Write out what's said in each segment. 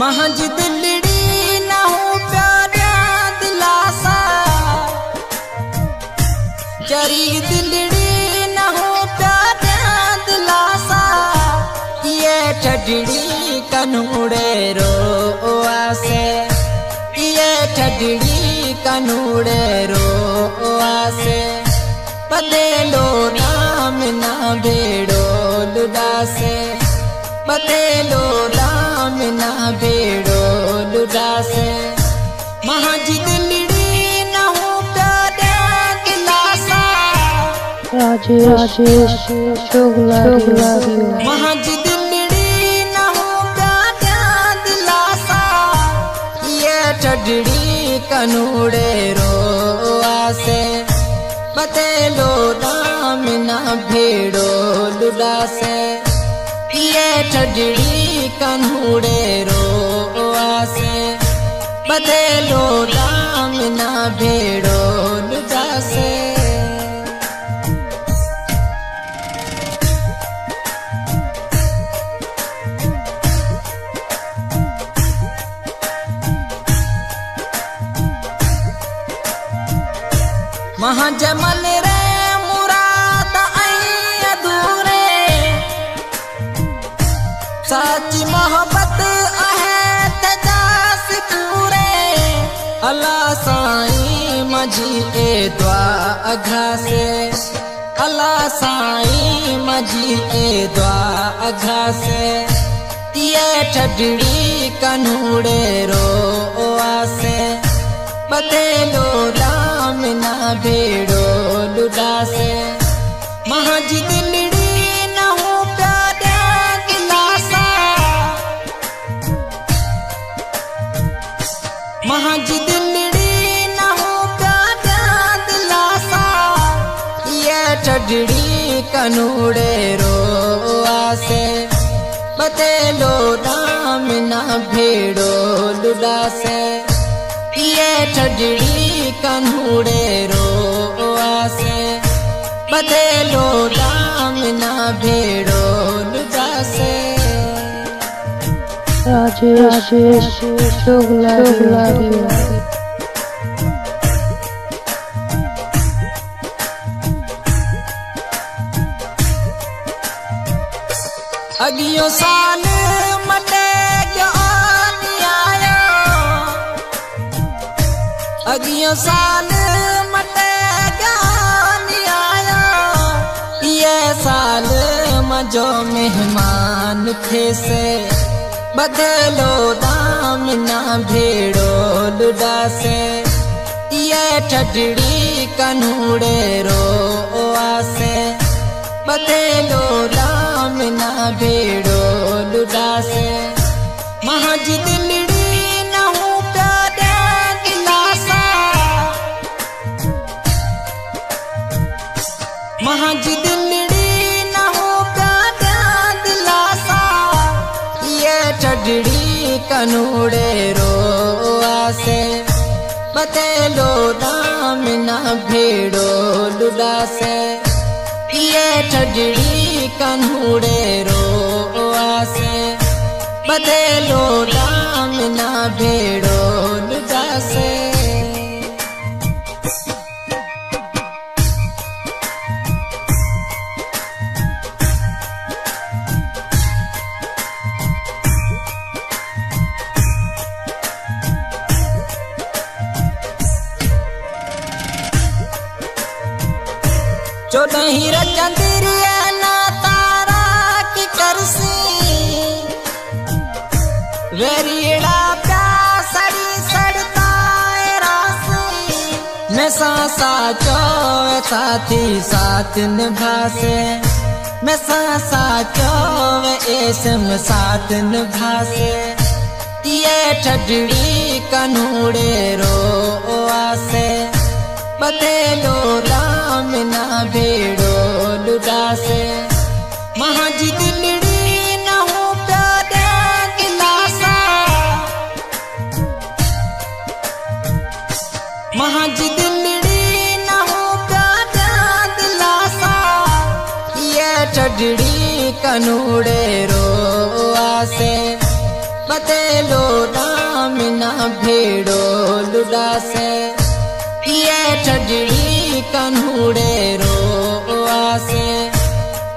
महज दिलड़ी न हो प्यारा दिलासा, जरी दिलड़ी न हो प्यारा दिलासा, ये ठडड़ी कनूड़े रो आसे, ये ठडड़ी कनूड़े रो आसे, बदलो नाम ना भेड़ो लुदासे, बदलो नाम ना भेड़ो लुदासे, महज दिलड़ी न हो प्यारा दिलासा, राजेश शुक्ला महज दिलड़ी न हो प्यारा दिलासा, ये ठडड़ी कनूड़े रो आसे, बदलो नाम ना भेड़ो लुदासे, ये ठडड़ी कनूड़े रो आसे, बदलो नाम ना भेड़ो लुदासे। महाजमल रे मुराद आई अधूरे, साची मोहब्बत है तजास पूरे, अल्लाह साईं मजी ए दुआ अघा से, अल्लाह साईं मजी ए दुआ अघा से, ये ठडड़ी कनूड़े रो आसे, बदलो नाम ना भेड़ो लुदासे, महज दिलड़ी न हो प्यारा दिलासा, महज दिलड़ी न हो प्यारा दिलासा, ये ठडड़ी कनूड़े रो आसे, बदलो नाम ना भेड़ो लुदासे, ये ठडड़ी कनूड़े रो आसे, बदलो नाम ना भेड़ो लुदासे। राजेश शुक्ला अगियो साल मटे क्यों आया, अगियो साल मटे ज्ञान आया, ये साल मजो मेहमान थे से, बदलो नाम ना भेड़ो लुदासे, ये ठडड़ी कनूड़े रो आसे, बदलो नाम ना भेड़ो लुदासे, महज दिलड़ी न हो प्यारा दिलासा, महज दिलड़ी न हो प्यारा दिलासा, ये ठडड़ी कनूड़े रो आसे, बदलो नाम ना भेड़ो लुदासे, ये ठडड़ी कनूड़े रो आसे, बदलो नाम ना भेड़ो लुदासे। जो नहीं रचंदिरिया ना तारा की करसी, वेरियड़ा प्यासड़ी सड़ता रासी, मैं सांसा चो साथी साथ निभासे, मैं सांसा चो ऐसम साथ निभासे, ये ठडड़ी कनूड़े रो आसे, बदलो नाम ना भेड़ो लुदासे, महज दिलड़ी न हो प्यारा दिलासा, महज दिलड़ी न हो प्यारा दिलासा, ये ठडड़ी कनूड़े रो आसे, बतेलो राम ना भेड़ो लुड़ा से ये ठडड़ी कन्हुड़े रो आसे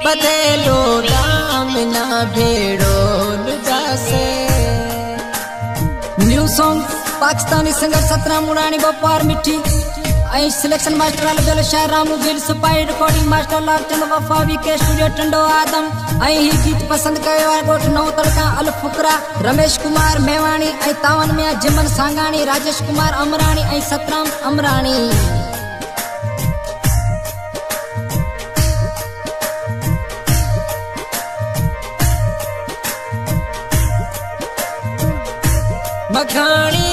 बतेलो राम ना भेड़ो लुड़ा से। New song Pakistani singer Satram Murani बपार मिठी आई सिलेक्शन मास्टर अलबेल शाह रामू गिल सुपाई रिकॉर्डिंग मास्टर लालचंद वफा के स्टूडियो टंडो आदम आई ही गीत पसंद कयो आहे गोठ नौ तड़का अल फुकरा रमेश कुमार मेवाणी आई तावन में जिमन सांगाणी राजेश कुमार अमराणी आई सतराम अमराणी। मखानी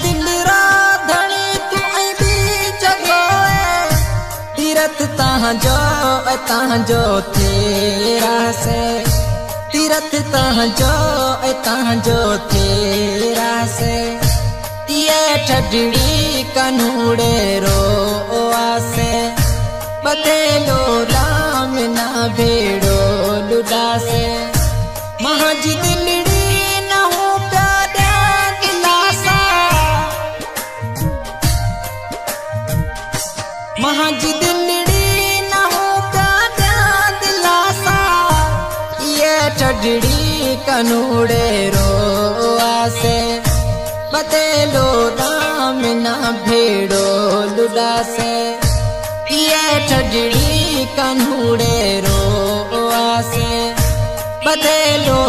दिल राधणी तू बीच गोए तीरथ तहाँ जो तेरा से तीरथ तहाँ जो तेरा से ये ठडड़ी कन्हुड़े रो आसे बतेलो राम ना भेड़ो लुड़ा से महाज दिलड़ी न हो महाज दिलड़ी न हो प्यादा दिलासा ये ठडड़ी कन्हुड़े रो आसे बतेलो राम ना भेड़ो लुड़ा से ये ठडड़ी कन्हुड़े रो आसे बतेलो